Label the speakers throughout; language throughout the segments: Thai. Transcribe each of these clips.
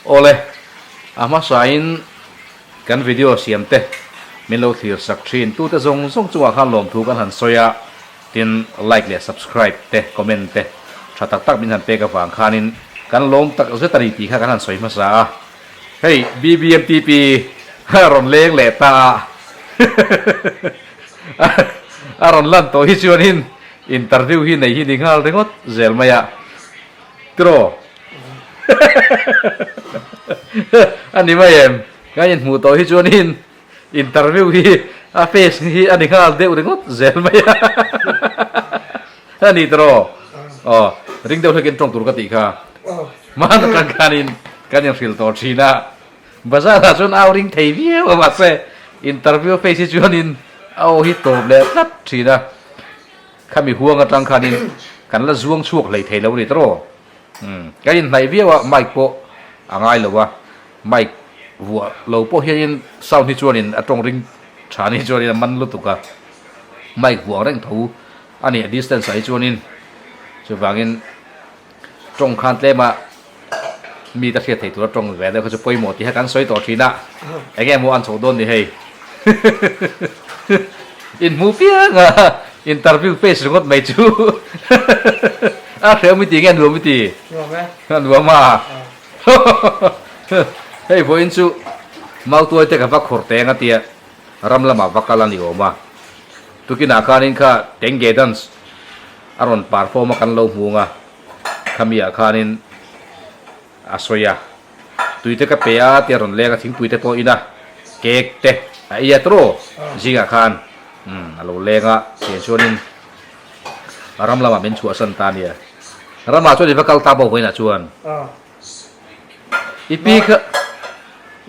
Speaker 1: ole ama sain kan video siam te min lo thir sak thin tu te zong zong chuwa khan lom thu kan han soya tin like le subscribe te comment te thatak tak min han pe ka wang khanin kan lom tak ze tari ti kha kan han soi ma sa hey bbmtp ron leng le ta aron lan to hi chuanin interview hi nei hi dingal rengot zel maya tro ani mayem kain mu to hi chuanin interview hi a face hi ani ngal de rengot zel maya ani tro ring deuh ken trong tur ka ti kha man kan kanin kan yang fil to china bazar ha chun aw ring thei viu ma se interview face hi chuanin aw hi to le lat china khami huang atang khanin kan la zuang chuak lei thei lo ni tro kain nai viwa mic po angai lo wa mic wa lo po hian sound hi chuanin atong ring thani chuanin man lu tuka mic wa reng thu ani distance ai chuanin chu wangin trong khan tle ma mi ta thia thei tu trong ve da ko chu poi mo ti ha kan soi to thina ege mo an chho don ni hei in mu pia nga interview face ngot mai chu a kheu mi ti ngen lu mi ti ngan lu ma hei bo in chu mau tu te ka va khor te nga tia ram lama vakala ni oma tukina khanin kha tenge dance aron perform kan lo hunga khamia khanin asoya tuite ka pea ti ron le ka thing tuite to ina kek te ai tro jinga khan alo lenga chen chuanin ram lama men chu asan ta nia rama chu va kal ta bo hoina chuan ipi kha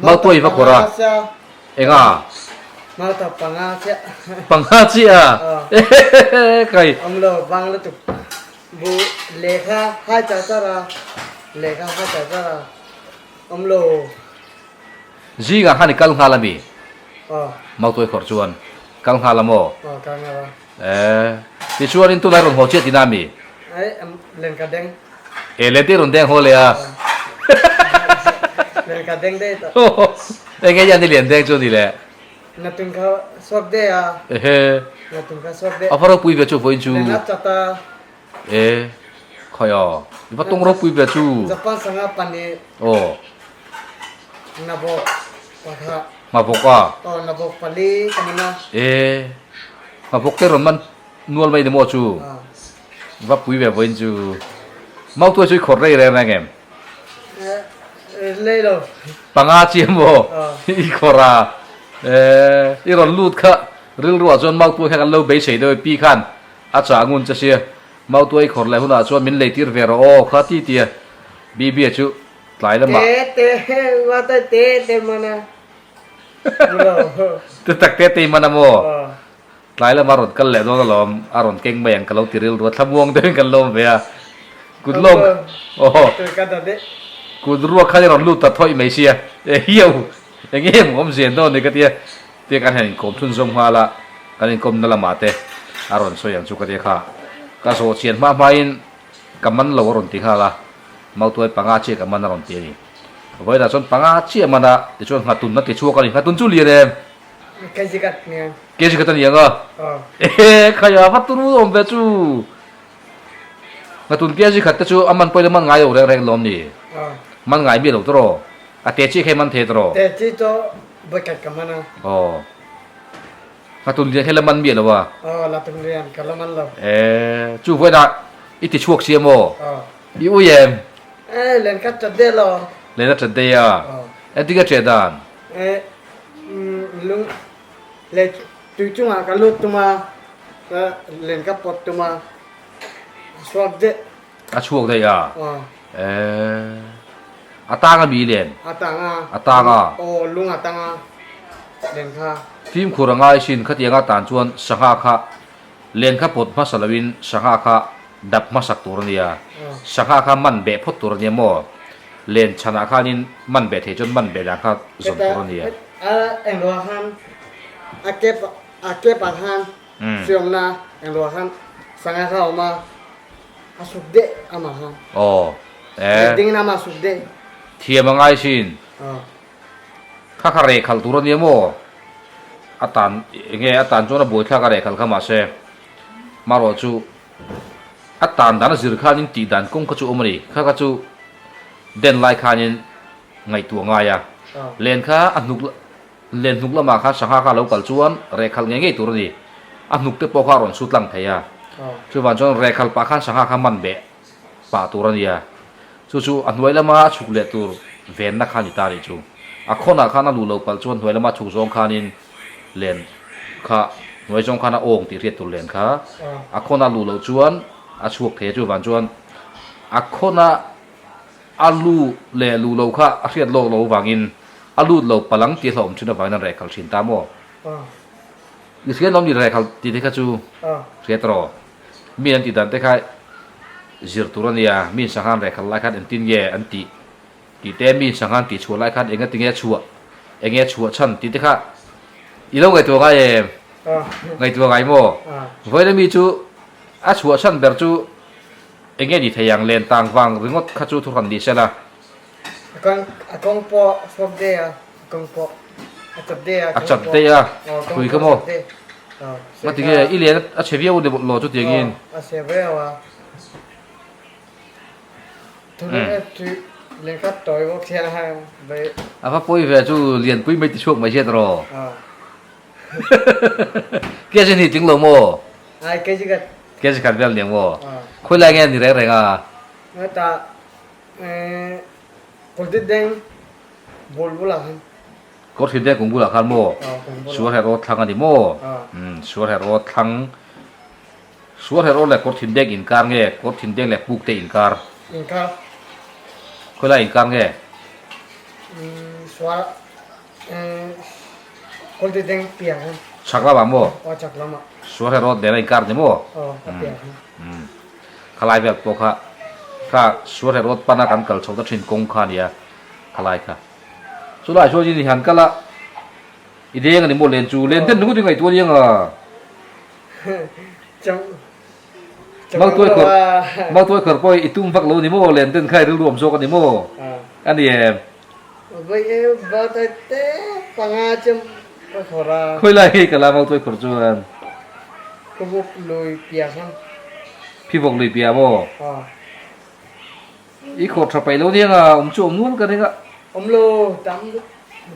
Speaker 1: mau toi va khora enga
Speaker 2: mau ta
Speaker 1: panga chia kai
Speaker 2: lo bang lo tu bu lekha ha cha cha ra lekha ha cha cha ra lo
Speaker 1: jinga hani kal ngalami mau toi khor chuan kal ngalamo
Speaker 2: ka nga
Speaker 1: ti chuanin tu lai ron ho che tinami
Speaker 2: ai len ka deng
Speaker 1: le ti ron deng ho le a
Speaker 2: len ka deng de ta
Speaker 1: enge yan ni len deng chu ni le
Speaker 2: na tung ka sok de na tung ka sok de
Speaker 1: afaro pui be chu voin chu
Speaker 2: na cha ta
Speaker 1: khoyo iba tong ro pui be chu
Speaker 2: japan sanga pani na bo pa
Speaker 1: ma boka
Speaker 2: na bo pali kanina
Speaker 1: ma bok te ron man nual mai de mo chu va pui be voin chu mau tu chu khor rei re na ngem
Speaker 2: le lo
Speaker 1: panga chi mo I khora I ron lut kha ril ruwa chon mau tu kha kan lo be sei de pi khan a cha ngun cha sia mau tu ai khor le huna chuan min le tir ve ro kha ti tia bi bi chu tlai la ma
Speaker 2: te wa te mana
Speaker 1: te tak te mana mo tlai la marot kal le do lom aron keng beng kalo tiril ro thamuang de kan lom ve a kut lom
Speaker 2: te ka da de
Speaker 1: kut ruwa kha ron lut ta thoi mai sia hiu engem om zen do ni ka tia te kan han kom thun zom hala kan kom na la ma te aron so yang chu ka te kha ka so chen ma main kaman lo ron ti hala mau tu panga che kaman ron ti ni voi da chon panga che mana ti chon ngatun na ti chu ka ni ngatun chu li re
Speaker 2: cái gì cả nè
Speaker 1: ke ji ka tan yang a khaya fa tu om be chu ngatun ke ji khat ta chu aman poi man ngai o reng lom ni man ngai bi lo tro a te chi khe man the tro
Speaker 2: để chỉ cho bớt cái mana
Speaker 1: ngatun je khe la man bi lo wa
Speaker 2: là tung rian kalau man lo
Speaker 1: chu voi da iti chuak sia mo bi u yem
Speaker 2: lên cắt chặt đê lo
Speaker 1: le na chade ya diga che dan
Speaker 2: lung le tu chung à kalau tuma lên cắt pot tuma swab de
Speaker 1: a chuak dai ya atanga bi len atanga
Speaker 2: lung atanga lên kha
Speaker 1: phim khuranga sin khatianga tan chuan sanga kha len kha pot ma salawin sanga kha dap ma sak tur nia sanga kha man be phot tur nia mo len chana kha nin man be the chon man be la kha zon tur nia
Speaker 2: em lo han ake pa han film na em lo han sanga kha ma asuk de ama han ding na ma asuk de
Speaker 1: เทียมง่ายสิน ข้าเรขัลตัวนี้โมอาตานเงี้ยอาตานจวนบุยข้าเรขัลข้ามาเสมารอจูอาตานดานสิร์ข้านินตีดานกุ้งขจูอมรีข้าขจูเด่นไล่ข้านินไงตัวง่ายเลนข้าอันนุกเลนนุกละมาข้าสังหาข้าเรากัลจวนเรขัลเงี้ยตัวนี้อันนุกเตปอข้ารอนสุดลังเทียจูวันจวนเรขัลปาข้าสังหาข้ามันเบะป่าตัวนี้จูอันไว้ละมาชุกเลตัวเวนนักขันตาดิจูอะคนอ่ะข้าน่าลูโลปัลชวนหน่วยละมาถูกจงขานินเลนข้าหน่วยจงขาน่าองตีเรียดตัวเลนข้าอะคนอ่ะลูโลชวนอะช่วงเทจูวันชวนอะคนอ่ะอาลูเลลูโลข้าเรียดโลโลวังอินอาลูโลพลังตีหลอมชุนวังนั่นเรคัลชินตามโมอิสเกนล้อมดีเรคัลตีเทข้าจูเรียดรอมีอันตีดันเทข้าจิรตุรันยามีสังหารเรคัลไล่ข้าอันตินเยอันตีตีเต้มีสังหารตีชัวไล่คันเองก็ติงเงี้ยชัวเองเงี้ยชัวชันตีเต้ค่ะอีโลไงตัวไงไงตัวไงโม่เว้ยแล้วมีจูอาชัวชันเบอร์จูเองเงี้ยดีทยังเลนต่างฟังหรืองดข้าจูทุกคนดีใช่ละ
Speaker 2: กงปอสอบเดียกงปอ
Speaker 1: จับเดียคุยกันโม่มาติงเงี้ยอีเลียนอาเชฟเยอเดี๋ยวโหลจุดอย่างงี้
Speaker 2: อาเชฟเยอวะทุกอย่างเรียนคัดต่อยพวกเชียร์ให้ไป
Speaker 1: พอปุ้ยเวจูเรียนปุ้ยไม่ติดช่วงไม่เชื่อตรอเกี่ยจะนี่ถึงโลโม
Speaker 2: ไอ้เกี่ย
Speaker 1: จะขัดเวลเลี้ยงโมคุยอะไรเงี้ยนี่แรงอ่ะ
Speaker 2: เมื่อตาคนที่เด้งบอลบุหรี่
Speaker 1: ก็ถึงได้กงบุหรี่ขันโมชัวร์ให้รถทางอันนี้โมชัวร์ให้รถทางชัวร์ให้รถแหละก็ถึงได้อินการเงี้ยก็ถึงได้แหละปลุกเตอินการคุยอะไรอินการเงี้ย
Speaker 2: ชัวร์คนที่เด้งเปียก
Speaker 1: ชักละบ้างโม
Speaker 2: ชักละมั้ง
Speaker 1: ชัวร์ให้รถเดี๋ยวอินการเนี่ยโม
Speaker 2: เปียก
Speaker 1: ขลายแบบตัวข้าชัวร์ให้รถปนักกันเกิดชาวตะชินกงขานี่ขลายค่ะสุดท้ายช่วยจีนหันกันละอีเดียกันนี่โมเลนจูเลนเต้นนึกว่าจะไงตัวยัง
Speaker 2: จัง
Speaker 1: บางตัวเกิดไปอีตุ้มฟักโลนี่โมเลนเต้นใครรวมโซกันนี่โมอันนี้
Speaker 2: ไปบัดเตะปังอาจจะขอรา
Speaker 1: คุยอะไรกันละบางตัวเกิดจวน
Speaker 2: ก็บุกลุยเปียกมัน
Speaker 1: พี่บอกลุยเปียโมอีขดสไปโลนี่อ่ะจูนวลกันนี่ก็
Speaker 2: โลตาม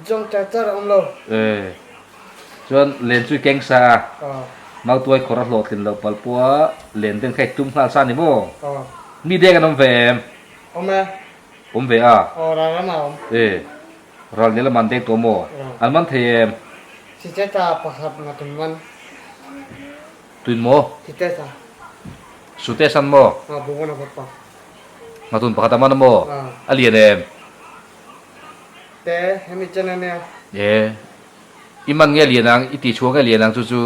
Speaker 2: จงจัดจโล
Speaker 1: จวนเลนช่วยแกงซามาตัวขอรับโหลดกันเราปลปัวเลนเต้นแค่ตุ้มข้าวซ่านี่โมมีเด็กกันน้องแวมผมเวอ่ะ
Speaker 2: เราละมา
Speaker 1: เราเนี่ยละมันเด็กตัวโมอันมันเทียม
Speaker 2: สิเจตาปะครับมาตุนมัน
Speaker 1: ตุนโม
Speaker 2: สิเจตา
Speaker 1: สุเตสันโม
Speaker 2: บุกนะปะ
Speaker 1: มาตุนปะครับมันโมอะไรเนี่ย
Speaker 2: แต่ให้มีเจนเนี่ย
Speaker 1: อีมันเงี้ยเรียนนังอีตีชัวเงี้ยเรียนนังจู่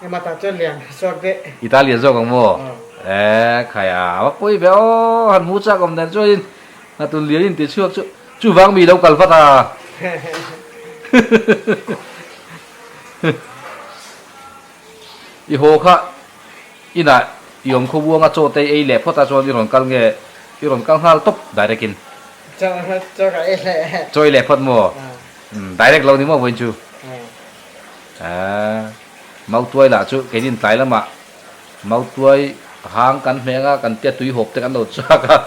Speaker 2: ๆมาตัดเจนเรียนสอบเด
Speaker 1: อิตาเลียนสอบกันโมใครว่าปุ้ยเบลหันมูจักกันแต่ช่วยมาตุนเรียนตีชัวจู่ฟังมีเรากัลฟัตาอีโหค่ะอีน่ะยมขบวนก็โจเตยเล่พอตาจวนอีหลอนกัลเงี้ยอีหลอนกัลฮัลตบได้ได้กิน
Speaker 2: จ้ากับเอเล่
Speaker 1: จอยเล่พอดโมได้ได้เรานี่โมวันจูmau tuổi là chú cái điện tài lắm mà mau tuổi hàng căn mẹ nga căn tiệt túi hộp tới căn đầu chắc à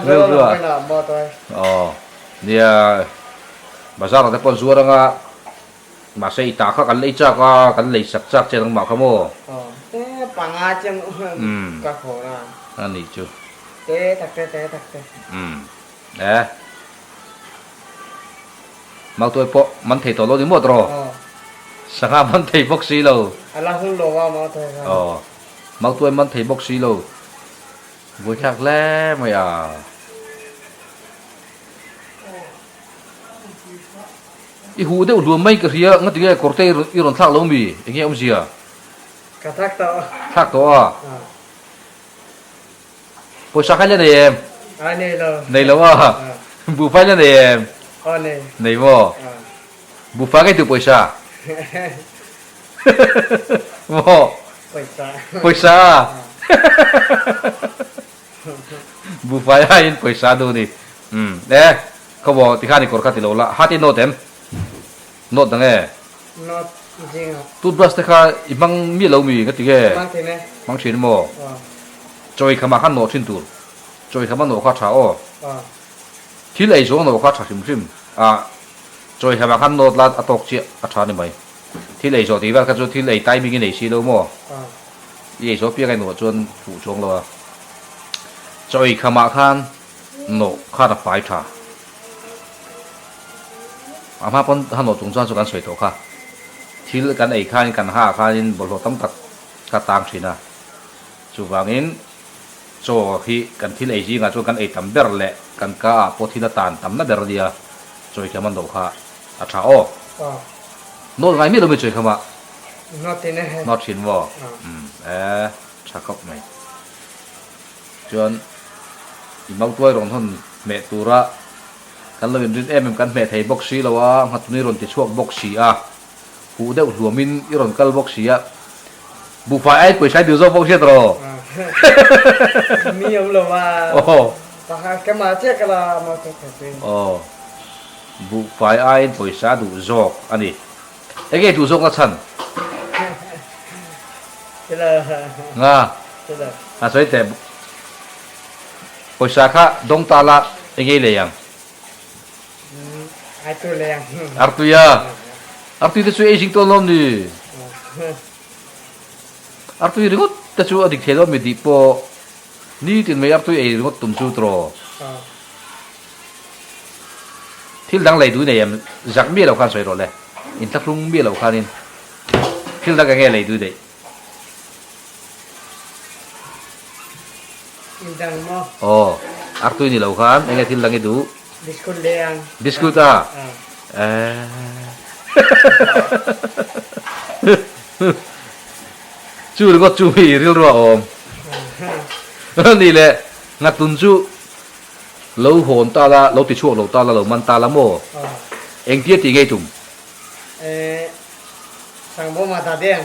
Speaker 2: được rồi
Speaker 1: nè mà sao là cái con rùa đó mà xây tả khác căn lấy chắc à căn lấy sạch chắc trên bảo không ô
Speaker 2: bằng ai chứ các khổ là
Speaker 1: anh đi chú
Speaker 2: té
Speaker 1: nè mau tuổi po mình thấy tổ lô đi mua rồi sáng ngày mình thấy bốc xí lâu
Speaker 2: là không lô vào mau tuổi
Speaker 1: mau tuổi mình thấy bốc xí lâu vui chắc lẽ mày à i hu de lu mai ka ria ngati ge korte i ron thak lo mi nge om zia
Speaker 2: ka thak
Speaker 1: to a po sa khala ne em nei lo wa bu fa ne em nei wo bu fa ke tu poisa wo poisa บุฟไฟให้ปอยซาดูนี่เนี่ยเขาบอกที่ข้านี่กดข้าติโลละฮัตติโนเต็มโนดดังเง่
Speaker 2: not จริงอ่ะ
Speaker 1: ตูดบลัสที่ข้าอีมังมีเหลามีก็ติเง่
Speaker 2: บางทีเนี่ย
Speaker 1: มังชินโม
Speaker 2: อ่า
Speaker 1: จอยขมาขันโนชินตูจอยขมาโนข้าชาโอ
Speaker 2: อ่า
Speaker 1: ที่เลยโจโนข้าชาชิมชิมจอยขมาขันโนลาอตกเจียอาชานี่ไหมที่เลยโจที่ว่าก็จะที่เลยไตมีกินเลยชีโลโม
Speaker 2: อ่า
Speaker 1: ยี่โจเปียกันหนูจนถูจงเลยจอยขมาขันโนข้าจะไฟชาอามาปนฮันโนจงจวนสุกันสวยตัวค่ะที่กันไอ้ข้านี่กันห้าข้านี่บนรถตั้งตักกระตังชินะสุวางินโจที่กันที่เลยจีงาจนกันไอ้ตั้มเบอร์เละกันก้าปทินตานตั้มน่าเบอร์เดียจอยขมันโดค่ะอาชาโอ
Speaker 2: อ่า
Speaker 1: โน้ตไงไม่รู้ไม่จอยขมา
Speaker 2: not ที่เนี่ย
Speaker 1: นอดชินวอชักกับไหมจนอีมังตัวรองทนเมตุระกันเลยรินเอ็มกันเมทให้บ็อกซี่แล้วว่าหัดนี้รอนติดช่วงบ็อกซี่หูเดาหัวมินอีรอนกัลบ็อกซี่บุฟไฟไอ้ปุ๋ยใช้ดิวโซ่บ็อกซี่ตรอ
Speaker 2: มีอย่างเราว่า
Speaker 1: โอ้โห
Speaker 2: แต่หากแกมาเช็คกันละมาเช็คกัน
Speaker 1: โอ้บุฟไฟไอ้ปุ๋ยใช้ดูโซ่อันนี้ไอ้แกดูโซ่ก็ชัน
Speaker 2: ใช่เลย
Speaker 1: ง่า
Speaker 2: ใช่เลย
Speaker 1: สวยแต่ปุ๋ยใช้ข้าดงตาละไอ้แกเลยยัง
Speaker 2: ไอ้ตัวแรง
Speaker 1: Artuya itu suai sing tolong ni Artuya ringot tasu adik thelo me dipo ni tin me Artuya ringot tum chu tro thil dang lai du ne yam jak mi lo khan soi ro le in tak lung mi lo khanin thil da ga nge lai du de
Speaker 2: อินดังมั้ง
Speaker 1: oh Artuya ni lo khan nge thil dang du
Speaker 2: บิสกุตแรง
Speaker 1: biskut chu ringot chu hi ril ro omนี่แหละงัดตุนจูเราโหนตาละเราติดช่วงเราตาละเรามันตาละโมเอ็งเตี้ยตีไงจุ่ม
Speaker 2: สังบ่มาตาแดง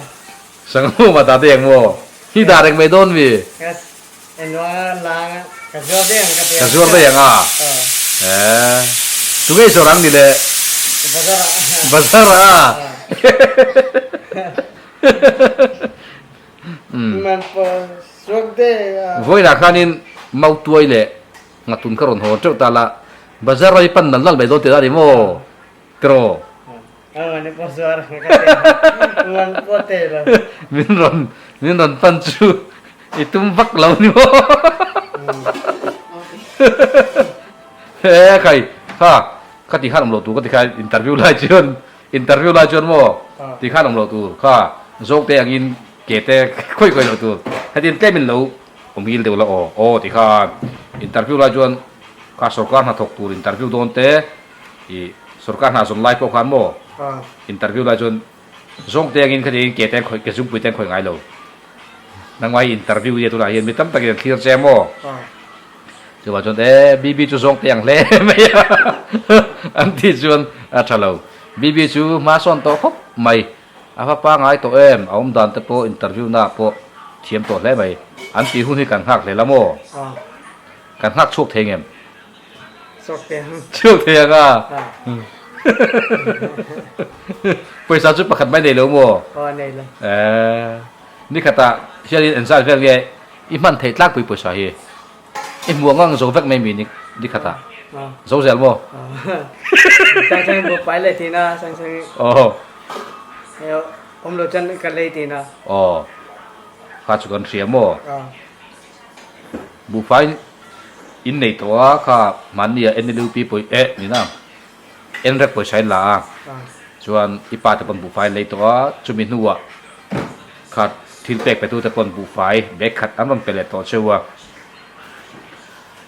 Speaker 1: สังโมมาตาแดงโมที่ด่าแดงไม่โดนวี
Speaker 2: ก็เอ็นว่าล้างกระชัวแดงกระเทียม
Speaker 1: กระชัวได้ยังทุกไอ้สรังนี่แหละ
Speaker 2: ภาษา
Speaker 1: ภาษา
Speaker 2: มันพอสุดเด้
Speaker 1: voi ra khanin mau tuai le ngatun karon ho chau ta la bazar rai pan nan lal bai do te da mo tro
Speaker 2: นี่พอสุดมันพอเตะละ
Speaker 1: min ron pan chu itum vak lau ni mo kai ha ka ti khan lo tu ka ti khai interview lai chon mo ti khan lo tu kha jok te angin ke te khoi lo tu hadin te min loผมยินเดียวละโอ้ที่ข้าอินเตอร์วิวลาจวนข้าสุรการหาถกตูอินเตอร์วิวโดนเตะอีสุรการหาส่งไลฟ์พวกขันโมอินเตอร์วิวลาจวนส่งเตะกินคดีเกตเตะคอยเกจุ่มปุยเตะคอยไงเรานั่งไว้อินเตอร์วิวเยอะตัวไหนเห็นมีตั้มตะเกียบที่เจมโมจะว่าจนบีบีจูส่งเตะอย่างเล่ไม่อันที่จวนชะเราบีบีจูมาส่วนโตครบไม่อาภาป้าไงตัวเอาดันเตะโปอินเตอร์วิวหน้าโปเทียมตัวแล้วไหมอันตีหุ้นให้กันหักเลยละโมกันหักโชคเทงเอ็ม โชคเทงไปสาวจุดประคันไม่ได้เลยโมนี่ขตาเชื่อดินซ่าเรื่องเงี้ยอีมันเทลักไปปวดสายอีมัวงังโซเฟกไม่มีนี่ขตาโซเซลโม
Speaker 2: สังบุกไปเลยทีน่ะสัง
Speaker 1: โอ้
Speaker 2: ผมรู้จักกันเลยทีน่ะ
Speaker 1: อ๋อข้าจุกันเสียโมบุฟไฟอินในตัวข้ามันเนี่ยเอ็นดูปีปุยนี่นะเอ็นรักปุยใช้ละส่วนอีปาตะปนบุฟไฟเลยตัวจุมินัวขาดทิลเปกไปตัวตะปนบุฟไฟเบกขัดอันนั้นเป็นเลยตัวเชื่อว่า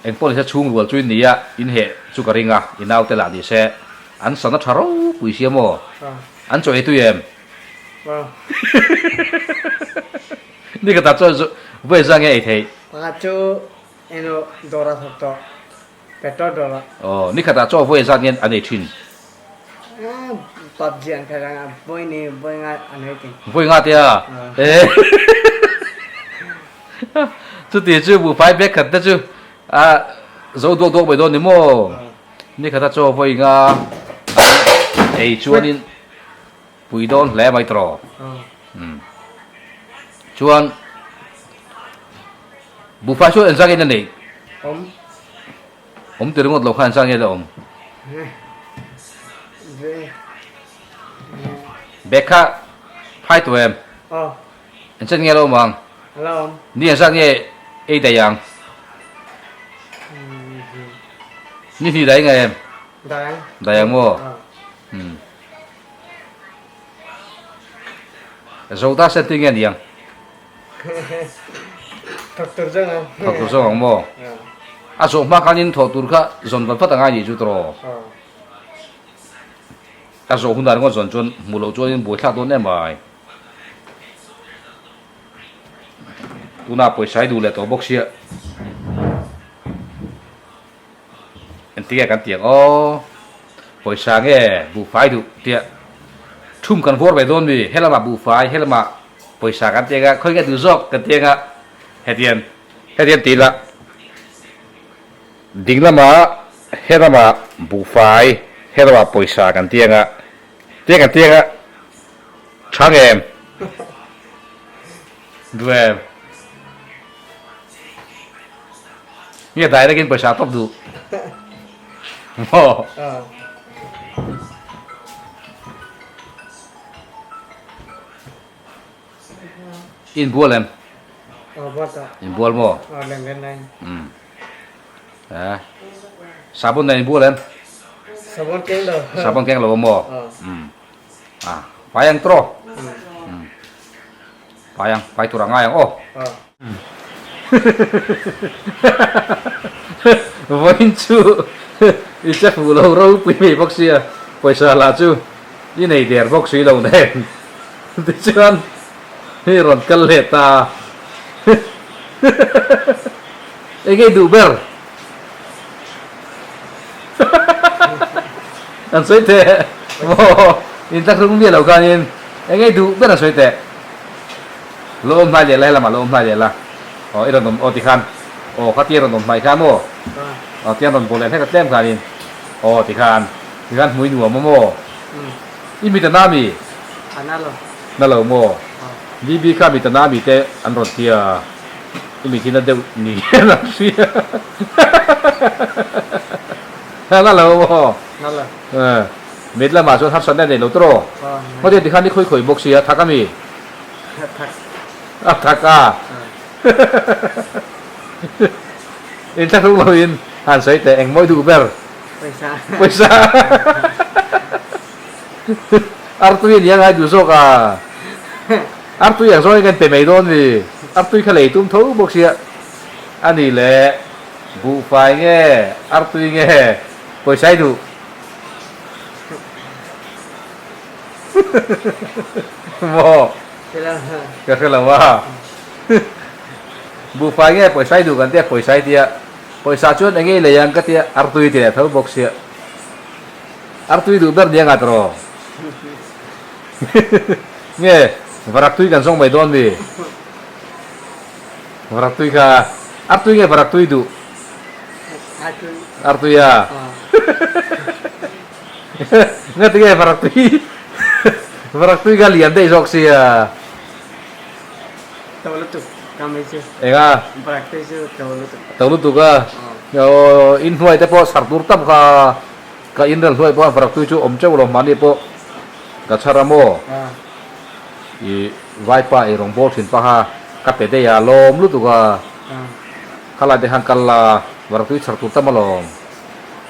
Speaker 1: เอ็งพวกนี้จะชุ่มรัวจุยนี่อ่ะอินเหจุกริงอ่ะอินเอาแต่ละดิเสอันสนับชาร์ปุยเสียโมอันจ่อยตัวเอ็มนี่ก็ตัดจ่อยเวซังเงี้ยไอ้เทย
Speaker 2: ปากจูเอ็นโดราสักตัวเป็ดตัวโดรา
Speaker 1: อ๋อนี่ก็ตัดจ่อยเวซังเงี้ยอันไหนชิน
Speaker 2: ปับจีอันแค่ไหนบ่อยนี่บ่อยงานอันไหนติ
Speaker 1: เวงาเตียจุดที่จู่บุฟไฟเบกขัดแต่จู่ dấu đuốc đuốc bởi đồn thì môนี่เขาถ้าโจไปงาไอ้ชวนนี่ปุยโดนแล้วไม่ตรอชวนบุฟฟ่าชวนอันสักอย่างนี่ผมตื่นงดหลบขันสักอย่างเดียวเบคค่ะไพ่ตัวเองอันสักอย่างเรามังนี่อันสักอย่างไอ้แต่ยังนี่ที่ไหนไงเอ็มได้ยังมั้งเราได้เซตติ้งยัง
Speaker 2: ถักตัวจัง
Speaker 1: ถักตัวจังมั้งส่งมาการยินถอดตัวก็ส่วนบันพัดต่างๆอยู่จุดรอส่งหุ่นดานก็ส่วนจนมูลจวนบุญชาตัวเนี่ยไม่ตัวน่าไปใช้ดูแลตัวบ็อกเชียอันที่กันเตียงไปสร้างบุฟไฟดูเตียชุ่มกันฟอร์ไปโดนมีเฮลมาบุฟไฟเฮลมาไปสร้างกันเตียงค่อยกันดูจอกกันเตียงเฮเดียนตีละดิ่งละมาเฮลมาบุฟไฟเฮลมาไปสร้างกันเตียงกันเตียงช่างด้วยเนี่ยได้กินไปสร้างตบดูโอ้อินบัวเลยอินบัวมั้งสาบุนในบัวเลย
Speaker 2: สาบุนแกงเลย
Speaker 1: สาบุนแกงเรามั้งไปยังตรอไปตัวง่ายยังวันจูอีเจ้าผู้เราปีมีบ็อกซี่ไปสาลาจูยี่ในเดียร์บ็อกซี่เราเนี่ยดิฉันนี่รอนกันเลตาไอ้แกดูเบอร์อันสวยเตะโอ้อินทักรุ่งเดียวเรากันอินไอ้แกดูเบอร์สวยเตะลมพายเจริญละมาลมพายเจริญละไอ้รอนนมติคันเขาเตี้ยรอนนมไม่ข้ามโม่เตี้ยรอนโบเลนให้กับเต็มกันอินติคันมวยหนัวโม่อินมีแต่น้ามีนั่นเราโม่บีข้ามีแต่น้ามีแต่อันรอนเตี้ยอินมีที่นั่นเดียวนี่นั่นสินั่นเราโม่เม็ดละมาชวนทับสันได้ในโลตโร่เพราะเดี๋ยวที่ข้านี่คุยบกเสียทักก็มีทักก้าอินทักรุ่งเราอินหันใส่แต่เองไม่ดูเบอร์ไปซาอาร์ตุยยังไงดูโซกาอาร์ตุยอย่างโซกันเต็มไม่โดนดิอาร์ตุยขลุ่ยตุ้มทุ่งบกเสียอันนี้แหละบุฟไฟเงี้ยอาร์ตุยเงี้ยไปใช้ดูโม่ก็คือเราว่าบุฟไฟเงี้ยไปใช้ดูกันเตี้ยไปใช้เตี้ยไปซาชวนอย่างงี้เลยยังก็เตี้ยอาร์ตุยเตี้ยเท่าบ็อกเซียอาร์ตุยดูเบอร์dia nggak terus nih barak tuy kan song by don di barak tuy ka aร์ตุยเงี้ยbarak tuyดูอาร์ตุยya nggak tiga barak tuy kalian deh sok sih ya
Speaker 2: kami sih praktis itu
Speaker 1: tahu tu ka yo inhuai te po sartur tam ka indal huai po barak tuy cu om cau loh mani po ka charamo i wipa i rong bol sin pa ha ka pede ya lom lu tu ka kala de hangkal la barak tuy sartur tam malom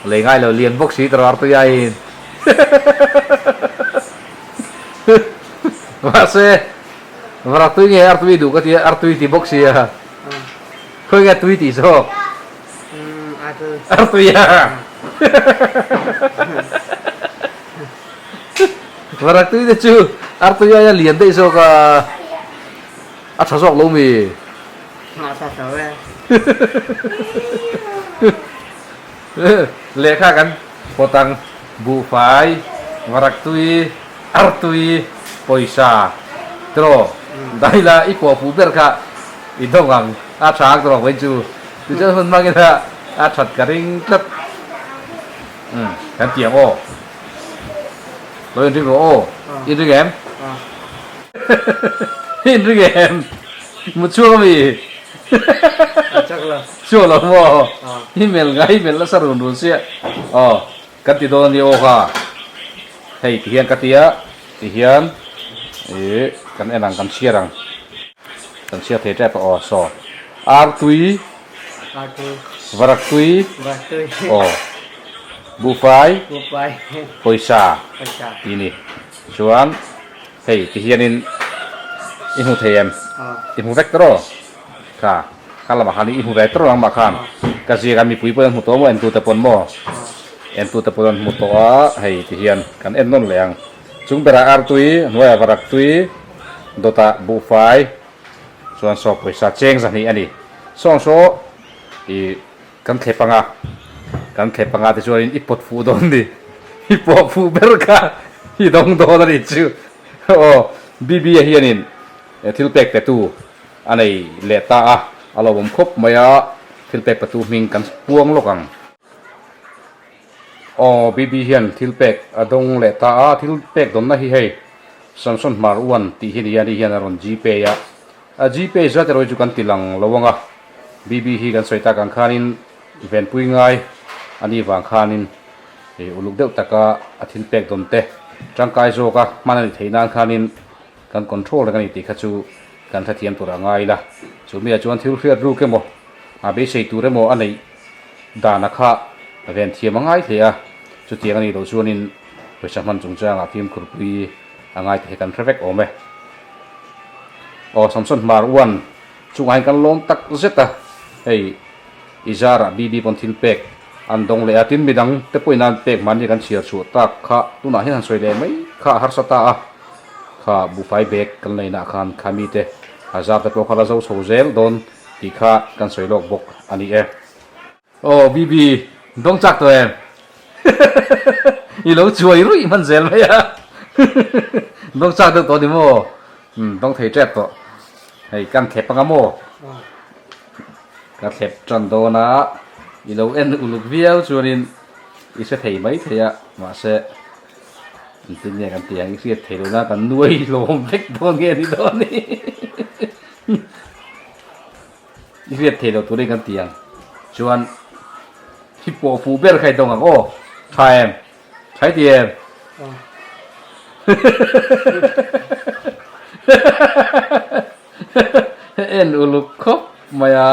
Speaker 1: le ngai lo lien bok si ter artu yain Mase barak tuy nge artu du ka ti artu ti bok si ya khoi ga tuy ti so artu ya barak tuy de chu artu ya lien de so ka sok lo mi Leka kan potang bufai barak tuy artuy poisa tro dahila ipo puber ka idong ang atsak tro wenju tu je hun mangina อาชัดกระริงจับกันเตียงโอ้เราอินทรีโออินทรีแกม อินทรีแกมมุดชั่วมี
Speaker 2: chắc là
Speaker 1: ชั่วเราโม่ฮิเมลไงฮิเมลแล้วสรุปดูเสียอ๋อกันติโดนดีโอค่ะให้ที่เฮียนกันเตียที่เฮียนกันเอ็นังกันเชียรังกันเชียเทเจปอ๋อสออาร์ตุย
Speaker 2: aku
Speaker 1: วรักตุย
Speaker 2: batu
Speaker 1: อ๋อบูไฟ
Speaker 2: bupai
Speaker 1: ปอยซา
Speaker 2: pecah
Speaker 1: ini cuan hey tihianin ihu tayem ihu vector ka kala mahani ihu vector ang makan kasi kami pui pun muto mo entu tepon mo entu tepon muto hey tihian kan ennon leang chung bera artui noya varak tui dota bu fai cuan so poisa cheng sani ani song so I kan khepanga ti chuan ipot fu don di ipot fu berka hi dong do na ri chu o bb hianin thilpek te tu anei leta a alawom khop maya thilpek patu ming kan puang lokang o bb hian thilpek adong leta a thilpek don na hi hei samson maruan ti hi ni hian aron gp ya a gp za te roi chu kan tilang lowanga bb hi kan soita kan khanin event pui ngai ani wang khanin uluk deuh taka athil pek domte tangkai zo ka manani theinan khanin kan control kan ti khachu kan thathiam tura ngai la chumi a chuan thil hriat ru ke mo a be sei ture mo anei dana kha event thiam ngai thea chu tiang ani lo chuanin pesa man chungchang a thim khurpui angai the kan traffic ome o samson mar one chungai kan lom tak zeta hey izara bb pon thil pek andong le atin midang te poinan pek mani kan chiar chu tak kha tuna hian soi le mai kha har sata a kha bu fai bek kan leina khan khami te hazar te ko khala zo sozel don ti kha kan soi lok bok ani e o bb dong chak to em i lo chuai ru i man zel mai a dong chak to di mo dong thei trap to hei kan khep panga mo ka thep tron do na i lo en uluk viau chuanin i se thei mai theya ma se tin ne kan tiang i se thei lo na kan nuai lom vek don ge ni do ni i se thei lo tu ri kan tiang chuan hippo fu ber khai dong ang o thaem thai tiem en uluk khop maya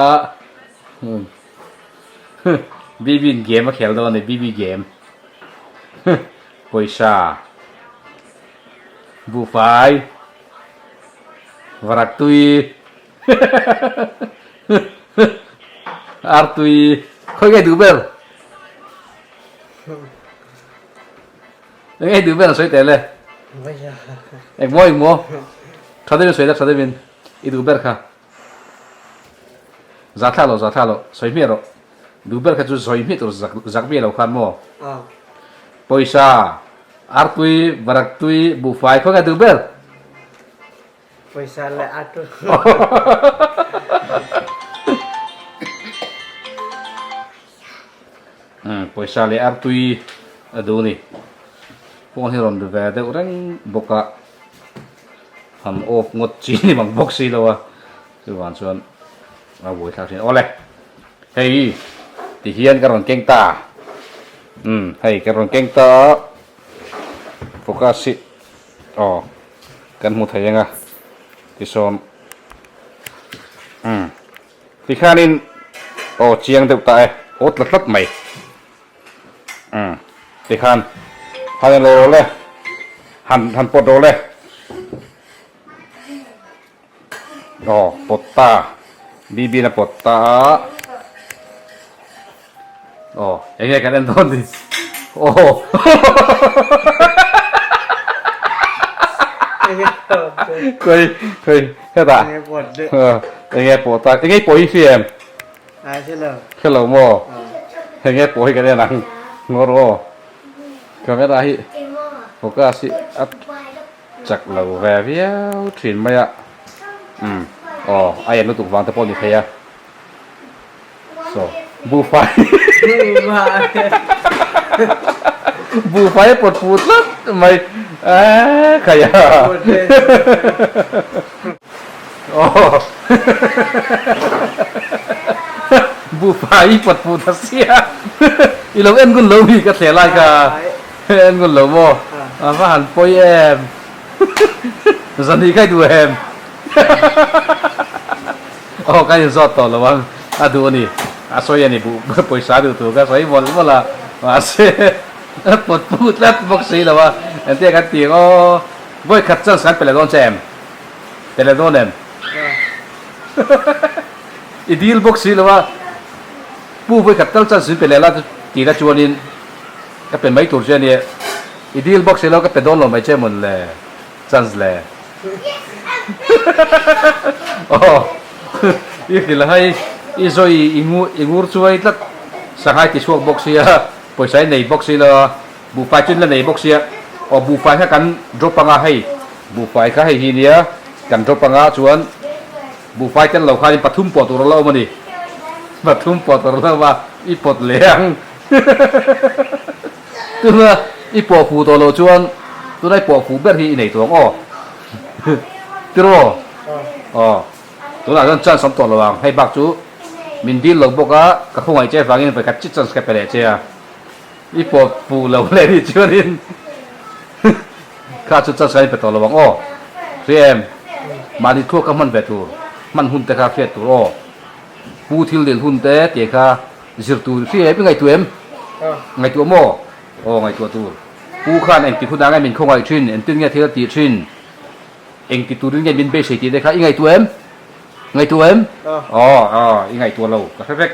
Speaker 1: BB game mà khéo đó này BB game Poisa Bu phai Varak tui Artui Khôi ngay đủ bèl ngay đủ bèl là xoay tè lệ
Speaker 2: bây giờ
Speaker 1: em mua Cho đây xoay đây mình ít đủ bèl khá giá thà lo xoay miệng rồi đủ bèl khá chú xoay miệng rồi giặc miệng lâu khăn mua Poisa Artui Varak tui Bu phai khôi ngay đủ bèl
Speaker 2: Poisa lại atu
Speaker 1: Poisa le Artui adu ni pon hiron de ve de rang boka ham off ngot chi ni mang boxi lo wa chu wan chuan a boi thak thin ole hei ti hian ka ron keng ta hei ka ron keng ta focus kan mu thayanga ti som ti khanin chiang de ta ot lat mai ti khan han lo le han pot lo le potta bibi na potta nghe cái đen thôn thì cười thế ta nghe potta nghe bồi phim
Speaker 2: ai chứ đâu
Speaker 1: cái lẩu mò nghe bồi cái đen nặng ngô rồi cái mấy đại Focus up chặt lẩu về véo chuyển mày ạ ai em nó tụng vàng tập bồn như thế à so บูไฟ
Speaker 2: มา
Speaker 1: บูไฟปวดฟูดลัดไม่ขยะโอ้บูไฟปวดฟูดเสียอีเราเอ็นกุนเรามีกระแสลายกาเอ็นกุนเราโม่มาหันปอยแอมสันนิษฐานดูแอมโอ้ก็ยังสอดต่อระวังดูนี่สวยนี่บุปอยสาดูถูกก็สวยหมดหมดละมาเสียปวดพูดแล้วบอกสิแล้วว่าอันที่กันตีก็บ่อยขัดจังสันเป็นอะไรโดนแจมเป็นอะไรโดนเอ็มอีดีลบอกสิแล้วว่าผู้บ่อยขัดจังสันเป็นอะไรละตีละจวนนินก็เป็นไม่ถูกเช่นนี้อีดีลบอกสิแล้วก็เป็นโดนลงไม่ใช่หมดเลยจังเลยโอ้อีกทีละให้อีโซอีงูช่วยลัดสหายที่ช่วงบอกเสียปล่อยใช้ในบอกเสียละบูไฟจุนละในบอกเสียอ๋อบูไฟแค่กันดรอปปังอาให้บูไฟแค่ให้ทีเนี้ยกันดรอปปังอาชวนบูไฟกันเราขายปัทุมปอตัวเรามาดิปัทุมปอตัวเราว่าอีปอดเลี้ยงตัวเนี้ยอีปอฟูตัวเราชวนตัวได้ปอฟูเบ็ดที่ไหนตัวอ๋อตัวอ๋อตัวนั้นจันสมตัวระวังให้บักจูมินดีหลงบอกว่ากระพงไอ้เจ้าฟังยินไปกัดจิตจันสกัดไปเลยเจ้าอีปอฟูเราเลยที่ชวนนินข้าจุดจันสกัดไปตัวระวังอ๋อเรียมมาดิทั่วกับมันไปตัวมันหุ่นแต่ข้าเฟียตัวอ๋อผู้ที่เลี้ยงหุ่นแต่เจ้าข้าจิตตัวเสียเป็นไงตัวเอ็มไงตัวโม่อ๋อไงตัวตัวผู้ข้าเองติดหุ่นได้ไงมินคงไอ้ชินเอ็นตึ้งไงเทเลตีชินเองติดตัวนึงไงมินเบสตีได้ข้าอีไงตัวเอ็มไงตัวเอ็มอ๋ออีไงตัวเราก็เฟก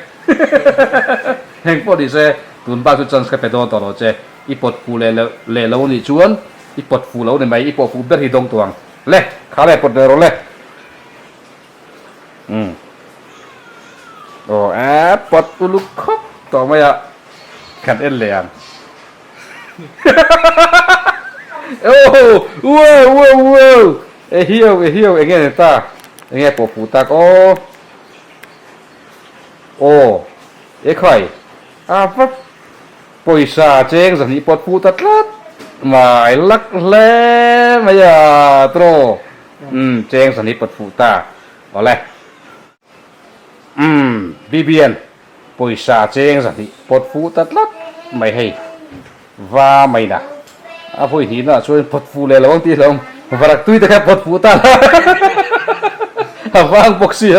Speaker 1: เฮงพอดีเซ่ตุนบ้าจุดจันสกัดไปโดนต่อเราเจ้อีปอดฟูเลยเรานี่ชวนอีปอดฟูเราเนี่ยไหมอีปอดฟูเบ็ดที่ดงตัวงเล่ขาเลยปอดเดือดเลยโอ้ปอดตุลุกคบต่อมาอ่ะขัดเอ็นเลยอ่ะโอ้ว้าวเฮียวเอ็งเงี้ยตาเอ็งเงี้ยปอดฟูตาโอ้เอ้ใครฟับปอยซาเจงสันนิปอดฟูตัดลัดหมายลักเล่ไม่ยาโตรเจงสันนิปอดฟูตาเอาเลยบีเบียนปอยซาเจงสันนิปอดฟูตัดลัดไม่ให้ว่าไม่นะพูดหินนะช่วยปอดฟูเลยระวังตีลงฝรั่งตุ้ยแต่แค่ปอดฟูตาว่างปกเสีย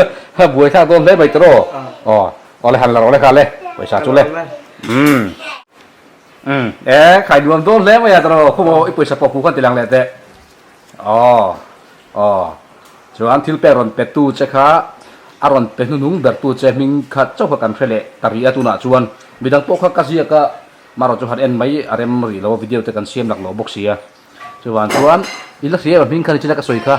Speaker 1: บวยทางต้นได้ใบโตรเอาเลยหันหลังเอาเลยค่ะเลยปอยซาจุเลยใครดวงโดนแล้วไม่ยาตลอดเขาบอกไอ้ปุ๋ยสปอร์ตผู้คนตีหลังแหละแต่ส่วนที่เป็นรอนเป็ดตู้เจ้าข้าอารอนเป็นนุ่งเดือดตู้เจ้ามิงขัดเจ้าพกันเฟลตารีอาตุนาชวนมีดังโป๊กข้าเสียก็มารอจุหัดเอ็นไม่อะไรมรีแล้ววิดีโอแต่กันเสียมหลักหล่อบกเสียส่วนอีลักเสียแบบมิงขันจินก็สวยค่ะ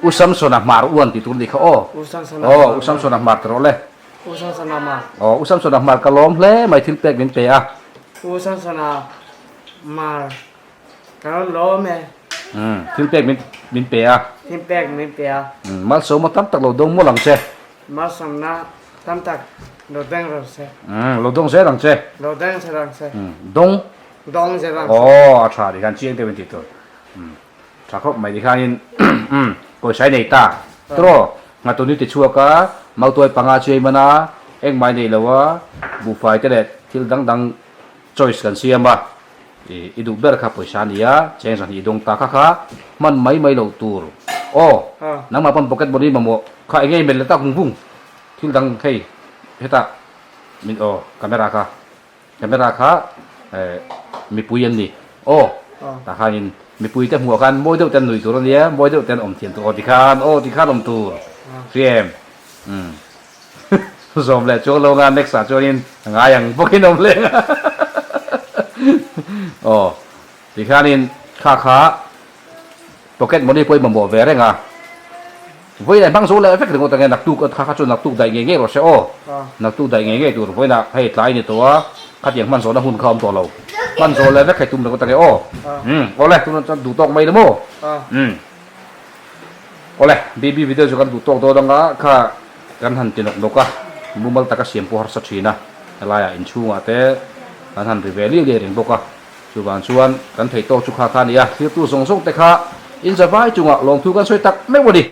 Speaker 1: อุซัมโซนักมาอ้วนติดตุนดีเขาอุซัมโซนักมาตลอดเลย
Speaker 2: อุซัมสนามา
Speaker 1: อุซัมโซนักมากระล้อมเลยไม่ทิ้งเป็กเป็นเปีย
Speaker 2: อุซัมสนามาการล้อม
Speaker 1: ทิ้งเป็กเป็นเปีย
Speaker 2: ทิ้งเป็กเป็นเปีย
Speaker 1: มาสมตั้มตักเราดงมั่วหลังเช่
Speaker 2: มาสมนะตั้มตักเราแดงเราเช่
Speaker 1: เราดงเช่หลังเช่
Speaker 2: เราแดงเช่หลังเช่
Speaker 1: ดง
Speaker 2: เช่หลัง
Speaker 1: อาชาดิการเชียงเต็มที่ตัวถ้าเขาไม่ได้ข้ายินก็ใช้ในตาตรองานตัวนี้ติดชัวก็มาตัวปังอาเชียมันนะเอ็งไม่ได้แล้วว่าบุฟเฟ่ต์เด็ดที่ดังchoice กันเสียมาอีดูเบอร์ข้าปอยชานียเจนสันอีดงตาข้ามันไม่เหล่าตัวนั่งมาปนพ็อกเก็ตบอดี้มาโมข้าเองเป็นเลต้าคุ้งพุ่งที่ดังให้เฮต้ามินคาเมราข้ามีปุยยันนี่ตาข้ายินมีปุยแต่หัวกันโมเดลแต่หนุ่ยตัวนี้โมเดลแต่อมเทียนตัวที่ข้าลมตัวเสียมสมเลยโจโรงงานเน็กซ์โจนินงาอย่างพวกขี้นมเลยที่ข้านินข้าพ็อกเก็ตมันนี่ป่วยมันบอกเวรไงเว้ยแต่บางส่วนเลยเอฟเฟกต์ถึงตัวเงี้ยนักตู้ก็ข้าจนนักตู้ได้เงี้ยหรอใช่นักตู้ได้เงี้ยตัวเว้ยนะให้หลายในตัวขัดอย่างมันโซนหุ่นคอมตัวเรามันโซนเลยไม่ใครตุ้มตัวเงี้ยเอาเลยตุ้มจะดูตอกไม่ได้โม่เอาเลยบีวิดีโอจะกันดูตอกตัวดังก็ข้า kan han tinok noka mumal taka siampu har sathina alaya inchunga te kan han riveli le ring boka chuban chuan kan thei to chu kha thania thir tu song song te kha in zawai chunga long thu kan soi tak me wani